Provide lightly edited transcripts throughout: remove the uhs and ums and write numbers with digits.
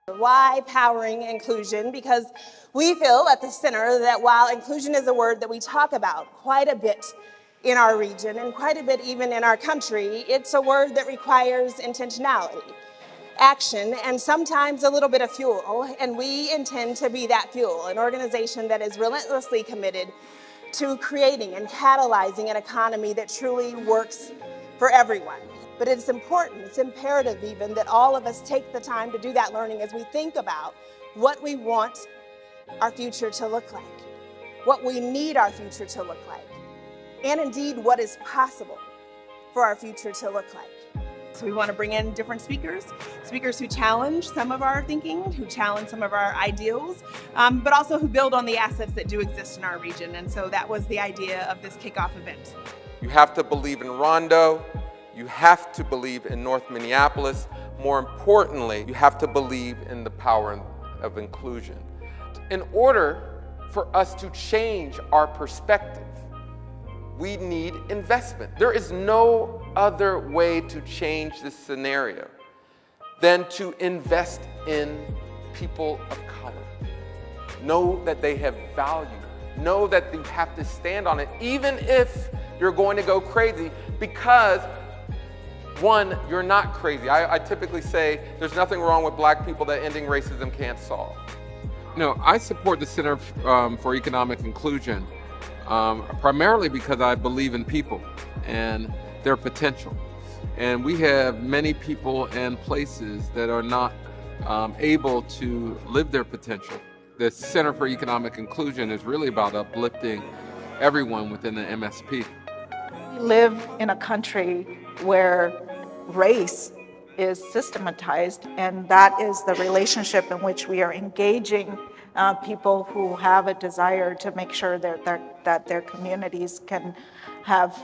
Why powering inclusion? Because we feel at the center that while inclusion is a word that we talk about quite a bit in our region and quite a bit even in our country, it's a word that requires intentionality, action, and sometimes a little bit of fuel. And we intend to be that fuel, an organization that is relentlessly committed to creating and catalyzing an economy that truly works for everyone. But it's important, it's imperative even, that all of us take the time to do that learning as we think about what we want our future to look like, what we need our future to look like, and indeed what is possible for our future to look like. So we want to bring in different speakers who challenge some of our thinking, who challenge some of our ideals, but also who build on the assets that do exist in our region. And so that was the idea of this kickoff event. You have to believe in Rondo. You have to believe in North Minneapolis. More importantly, you have to believe in the power of inclusion. In order for us to change our perspective, we need investment. There is no other way to change this scenario than to invest in people of color. Know that they have value. Know that you have to stand on it, even if you're going to go crazy, because one, you're not crazy. I typically say there's nothing wrong with black people that ending racism can't solve. I support the Center for Economic Inclusion primarily because I believe in people and their potential. And we have many people and places that are not able to live their potential. The Center for Economic Inclusion is really about uplifting everyone within the MSP. We live in a country where race is systematized, and that is the relationship in which we are engaging people who have a desire to make sure that their communities can have,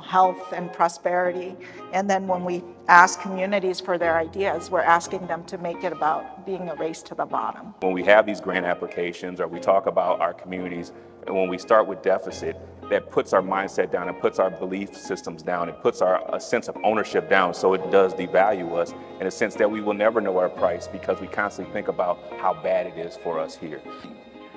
health and prosperity. And then when we ask communities for their ideas, we're asking them to make it about being a race to the bottom. When we have these grant applications or we talk about our communities, and when we start with deficit, that puts our mindset down, it puts our belief systems down, it puts a sense of ownership down, so it does devalue us in a sense that we will never know our price because we constantly think about how bad it is for us here.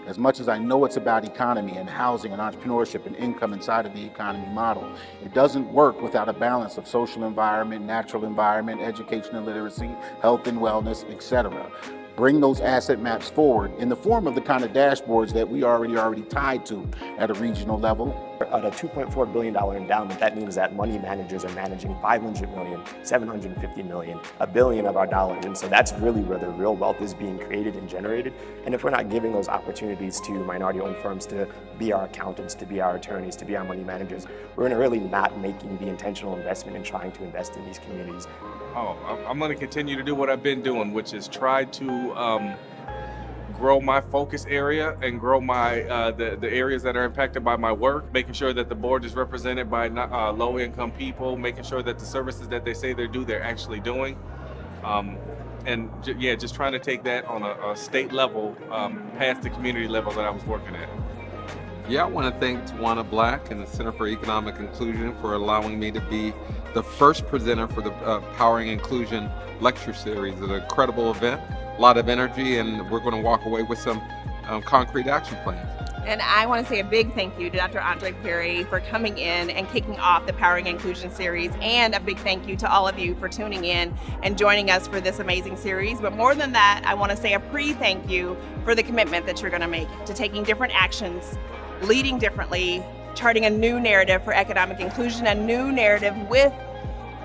As much as I know it's about economy and housing and entrepreneurship and income inside of the economy model, it doesn't work without a balance of social environment, natural environment, education and literacy, health and wellness, etc. Bring those asset maps forward in the form of the kind of dashboards that we already tied to at a regional level. At a $2.4 billion endowment, that means that money managers are managing $500 million, $750 million, $1 billion of our dollars. And so that's really where the real wealth is being created and generated. And if we're not giving those opportunities to minority-owned firms to be our accountants, to be our attorneys, to be our money managers, we're really not making the intentional investment in trying to invest in these communities. I'm going to continue to do what I've been doing, which is try to grow my focus area and grow my the areas that are impacted by my work, making sure that the board is represented by low-income people, making sure that the services that they say they do, they're actually doing. Just trying to take that on a state level past the community level that I was working at. I want to thank Tawana Black and the Center for Economic Inclusion for allowing me to be the first presenter for the Powering Inclusion lecture series. It's an incredible event, a lot of energy, and we're going to walk away with some concrete action plans. And I want to say a big thank you to Dr. Andre Perry for coming in and kicking off the Powering Inclusion series, and a big thank you to all of you for tuning in and joining us for this amazing series. But more than that, I want to say a pre-thank you for the commitment that you're going to make to taking different actions, leading differently, charting a new narrative for economic inclusion, a new narrative with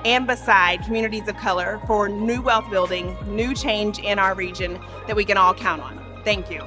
and beside communities of color for new wealth building, new change in our region that we can all count on. Thank you.